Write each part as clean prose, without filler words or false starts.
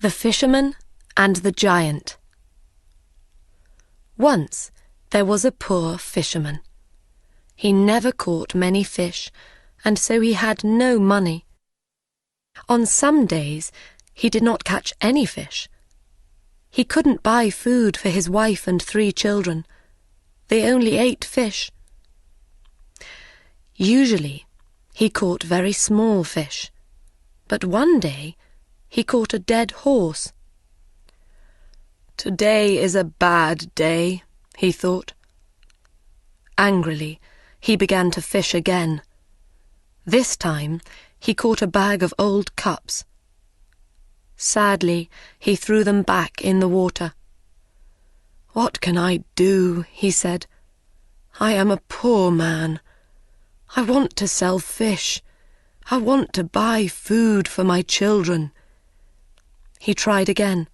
The Fisherman and the Giant. Once there was a poor fisherman. He never caught many fish, and so he had no money. On some days he did not catch any fish. He couldn't buy food for his wife and 3 children. They only ate fish. Usually he caught very small fish, but one day he caught a dead horse. "Today is a bad day," he thought. Angrily, he began to fish again. This time he caught a bag of old cups. Sadly, he threw them back in the water. "What can I do?" he said. "I am a poor man. I want to sell fish. I want to buy food for my children." He tried again.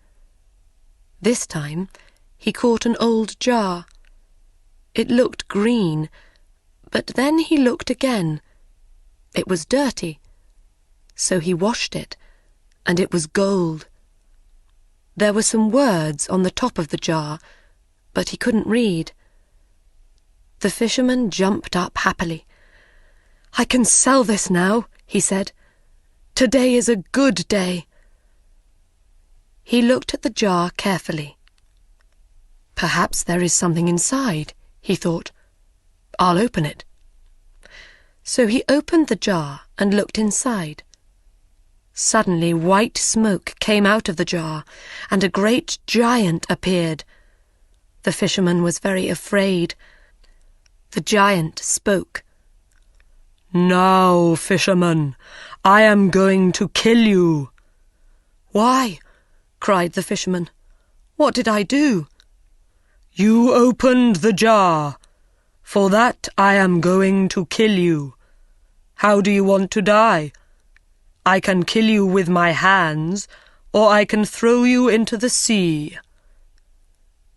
This time he caught an old jar. It looked green, but then he looked again. It was dirty, so he washed it, and it was gold. There were some words on the top of the jar, but he couldn't read. The fisherman jumped up happily. "I can sell this now," he said. "Today is a good day." He looked at the jar carefully. "Perhaps there is something inside," he thought. "I'll open it." So he opened the jar and looked inside. Suddenly white smoke came out of the jar, and a great giant appeared. The fisherman was very afraid. The giant spoke. "Now, fisherman, I am going to kill you." "Why?" cried the fisherman. "What did I do?" "You opened the jar. For that I am going to kill you. How do you want to die? I can kill you with my hands, or I can throw you into the sea."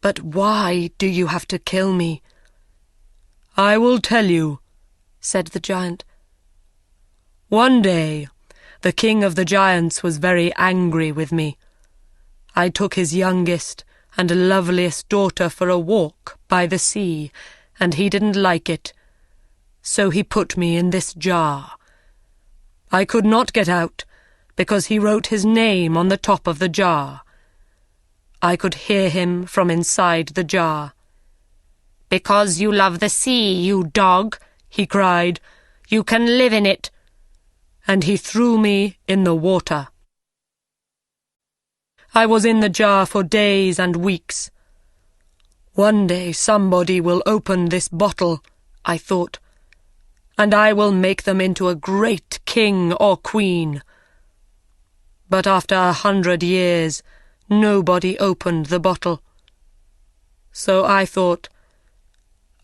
"But why do you have to kill me?" "I will tell you," said the giant. "One day the king of the giants was very angry with me. I took his youngest and loveliest daughter for a walk by the sea, and he didn't like it. So he put me in this jar. I could not get out, because he wrote his name on the top of the jar. I could hear him from inside the jar. "Because you love the sea, you dog," he cried, "you can live in it." And he threw me in the water. I was in the jar for days and weeks. One day somebody will open this bottle, I thought, and I will make them into a great king or queen. But after 100 years, nobody opened the bottle. So I thought,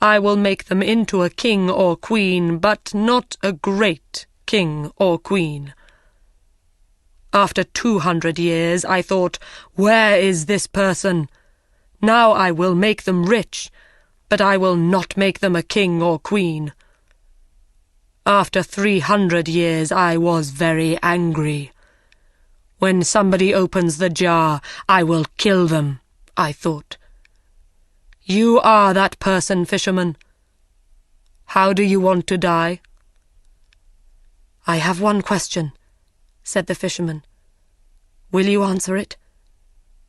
I will make them into a king or queen, but not a great king or queen. After 200 years, I thought, where is this person? Now I will make them rich, but I will not make them a king or queen. After 300 years, I was very angry. When somebody opens the jar, I will kill them, I thought. You are that person, fisherman. How do you want to die? I have one question, said the fisherman. Will you answer it?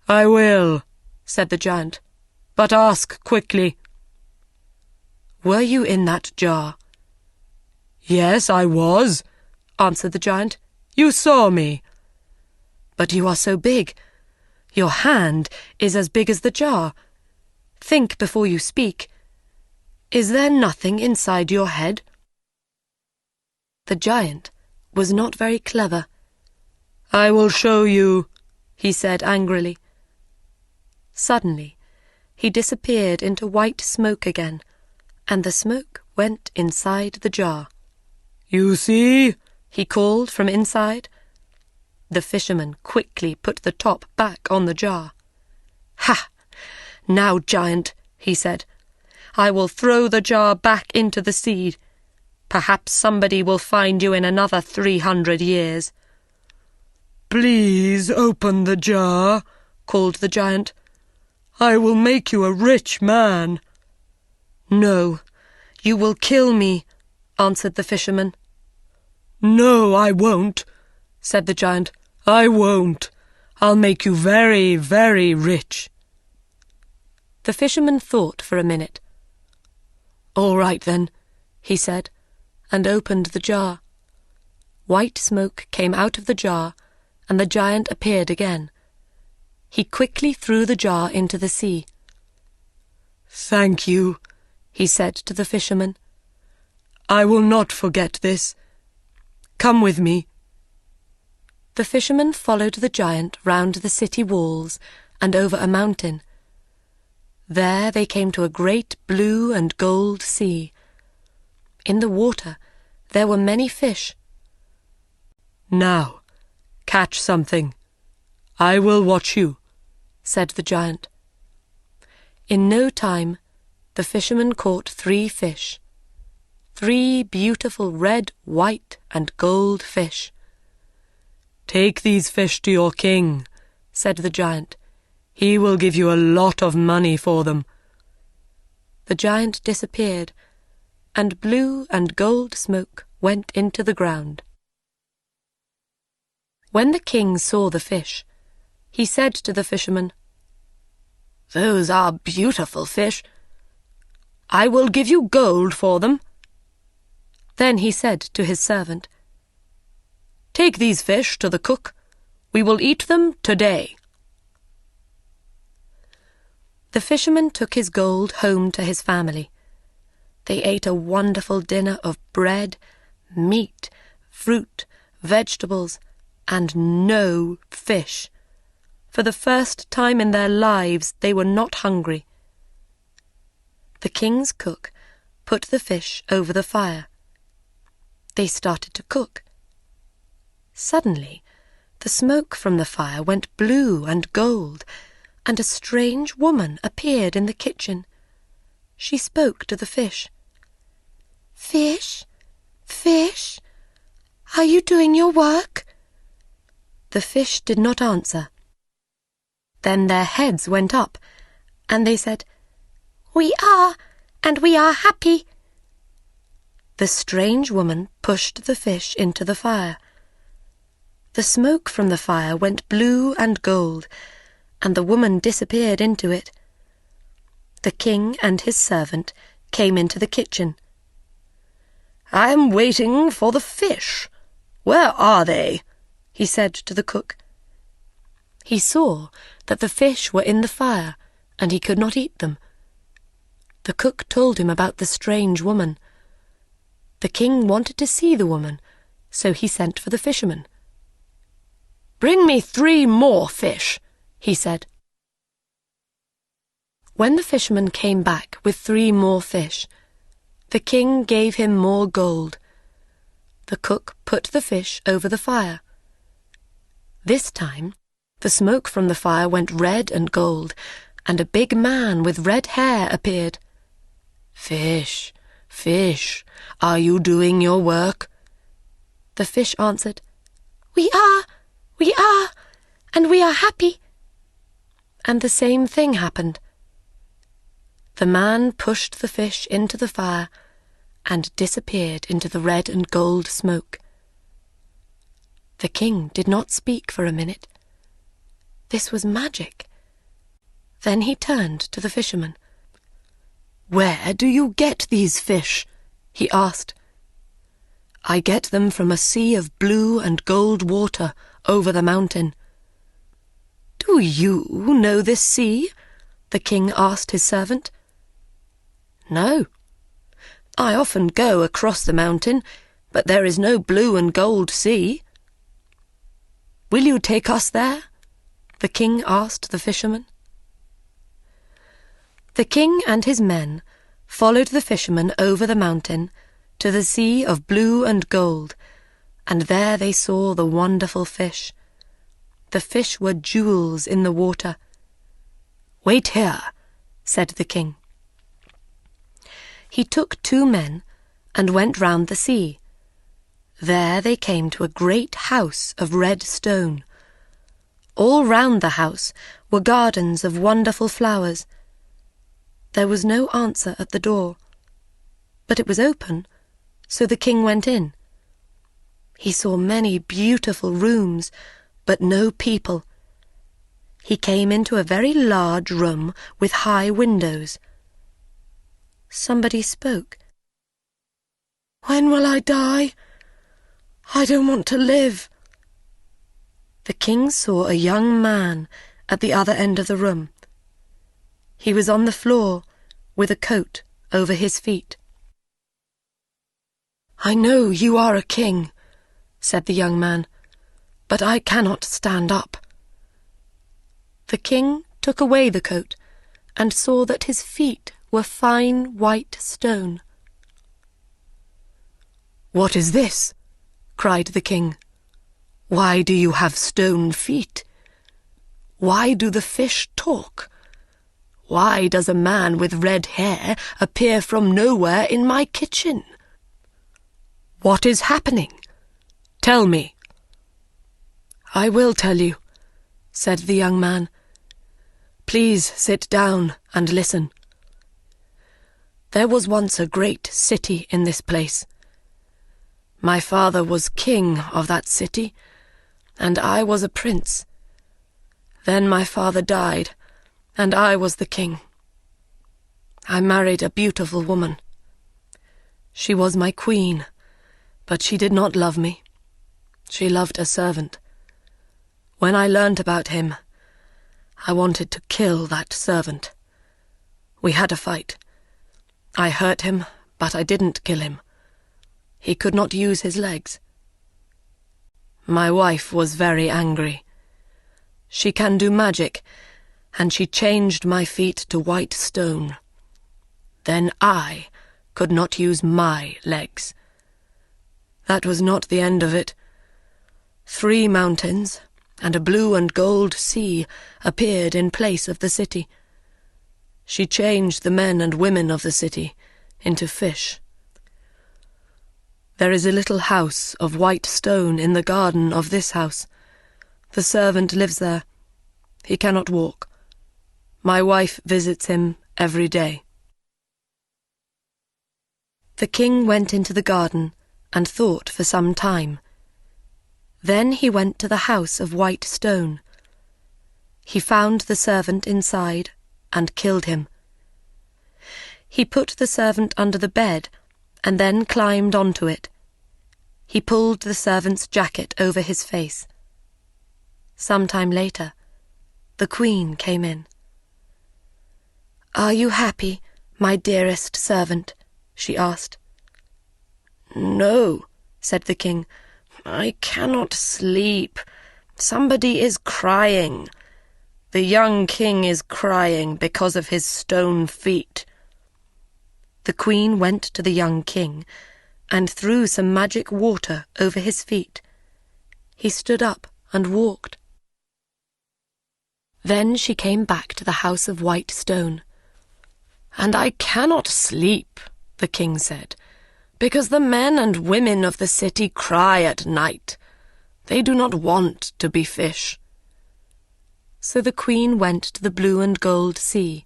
I will, said the giant, but ask quickly. Were you in that jar? Yes, I was, answered the giant. You saw me. But you are so big. Your hand is as big as the jar. Think before you speak. Is there nothing inside your head? The giant was not very clever. I will show you, he said angrily. Suddenly, he disappeared into white smoke again, and the smoke went inside the jar. You see, he called from inside. The fisherman quickly put the top back on the jar. Ha! Now, giant, he said, I will throw the jar back into the sea. Perhaps somebody will find you in another 300 years. Please open the jar, called the giant. I will make you a rich man. No, you will kill me, answered the fisherman. No, I won't, said the giant. I won't. I'll make you very, very rich. The fisherman thought for a minute. All right then, he said, and opened the jar. White smoke came out of the jar, and the giant appeared again. He quickly threw the jar into the sea. Thank you, he said to the fisherman. I will not forget this. Come with me. The fisherman followed the giant round the city walls and over a mountain. There they came to a great blue and gold sea. In the water there were many fish. Now, catch something. I will watch you, said the giant. In no time, the fisherman caught 3 fish. 3 beautiful red, white, and gold fish. Take these fish to your king, said the giant. He will give you a lot of money for them. The giant disappeared, and blue and gold smoke went into the ground. When the king saw the fish, he said to the fisherman, Those are beautiful fish. I will give you gold for them. Then he said to his servant, Take these fish to the cook. We will eat them today. The fisherman took his gold home to his family. They ate a wonderful dinner of bread, meat, fruit, vegetables, and no fish. For the first time in their lives they were not hungry. The king's cook put the fish over the fire. They started to cook. Suddenly, the smoke from the fire went blue and gold, and a strange woman appeared in the kitchen. She spoke to the fish. Fish, fish, are you doing your work? The fish did not answer. Then their heads went up, and they said, We are, and we are happy. The strange woman pushed the fish into the fire. The smoke from the fire went blue and gold, and the woman disappeared into it. The king and his servant came into the kitchen. I am waiting for the fish. Where are they? He said to the cook. He saw that the fish were in the fire, and he could not eat them. The cook told him about the strange woman. The king wanted to see the woman, so he sent for the fisherman. Bring me 3 more fish, he said. When the fisherman came back with 3 more fish, the king gave him more gold. The cook put the fish over the fire. This time, the smoke from the fire went red and gold, and a big man with red hair appeared. Fish, fish, are you doing your work? The fish answered, We are, and we are happy. And the same thing happened. The man pushed the fish into the fire and disappeared into the red and gold smoke. The king did not speak for a minute. This was magic. Then he turned to the fisherman. Where do you get these fish? He asked. I get them from a sea of blue and gold water over the mountain. Do you know this sea? The king asked his servant. No. I often go across the mountain, but there is no blue and gold sea. Will you take us there? The king asked the fisherman. The king and his men followed the fisherman over the mountain to the sea of blue and gold, and there they saw the wonderful fish. The fish were jewels in the water. Wait here, said the king. He took 2 men and went round the sea. There they came to a great house of red stone, All round the house were gardens of wonderful flowers. There was no answer at the door, but it was open, so the king went in. He saw many beautiful rooms, but no people. He came into a very large room with high windows. Somebody spoke. "When will I die? I don't want to live." The king saw a young man at the other end of the room. He was on the floor with a coat over his feet. "I know you are a king," said the young man, "but I cannot stand up." The king took away the coat and saw that his feet were fine white stone. "What is this?" cried the king. "Why do you have stone feet? Why do the fish talk? Why does a man with red hair appear from nowhere in my kitchen? What is happening? Tell me." "I will tell you," said the young man. "Please sit down and listen. There was once a great city in this place. My father was king of that city, and I was a prince. Then my father died, and I was the king. I married a beautiful woman. She was my queen, but she did not love me. She loved a servant. When I learnt about him, I wanted to kill that servant. We had a fight. I hurt him, but I didn't kill him. He could not use his legs. My wife was very angry. She can do magic, and she changed my feet to white stone. Then I could not use my legs. That was not the end of it. 3 mountains and a blue and gold sea appeared in place of the city. She changed the men and women of the city into fish. There is a little house of white stone in the garden of this house. The servant lives there. He cannot walk. My wife visits him every day." The king went into the garden and thought for some time. Then he went to the house of white stone. He found the servant inside and killed him. He put the servant under the bed and then climbed onto it. He pulled the servant's jacket over his face. Some time later, the queen came in. "Are you happy, my dearest servant?" she asked. "No," said the king. "I cannot sleep. Somebody is crying. The young king is crying because of his stone feet." The queen went to the young king and threw some magic water over his feet. He stood up and walked. Then she came back to the house of white stone. "And I cannot sleep," the king said, "because the men and women of the city cry at night. They do not want to be fish." So the queen went to the blue and gold sea.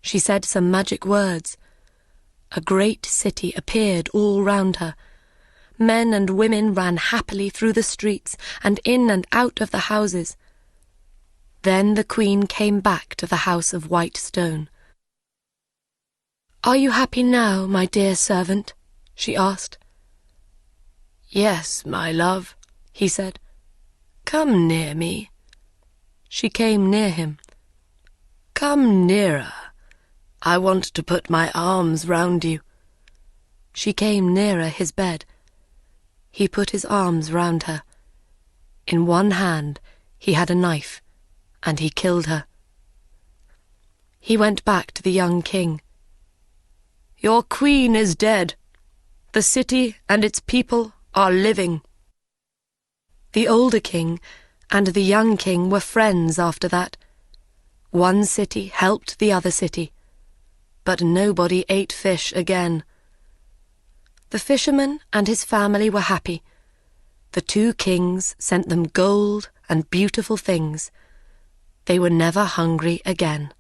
She said some magic words. A great city appeared all round her. Men and women ran happily through the streets and in and out of the houses. Then the queen came back to the house of white stone. "Are you happy now, my dear servant?" she asked. "Yes, my love," he said. "Come near me." She came near him. "Come nearer. I want to put my arms round you." She came nearer his bed. He put his arms round her. In one hand he had a knife, and he killed her. He went back to the young king. "Your queen is dead. The city and its people are living." The older king and the young king were friends after that. One city helped the other city, but nobody ate fish again. The fisherman and his family were happy. The 2 kings sent them gold and beautiful things. They were never hungry again.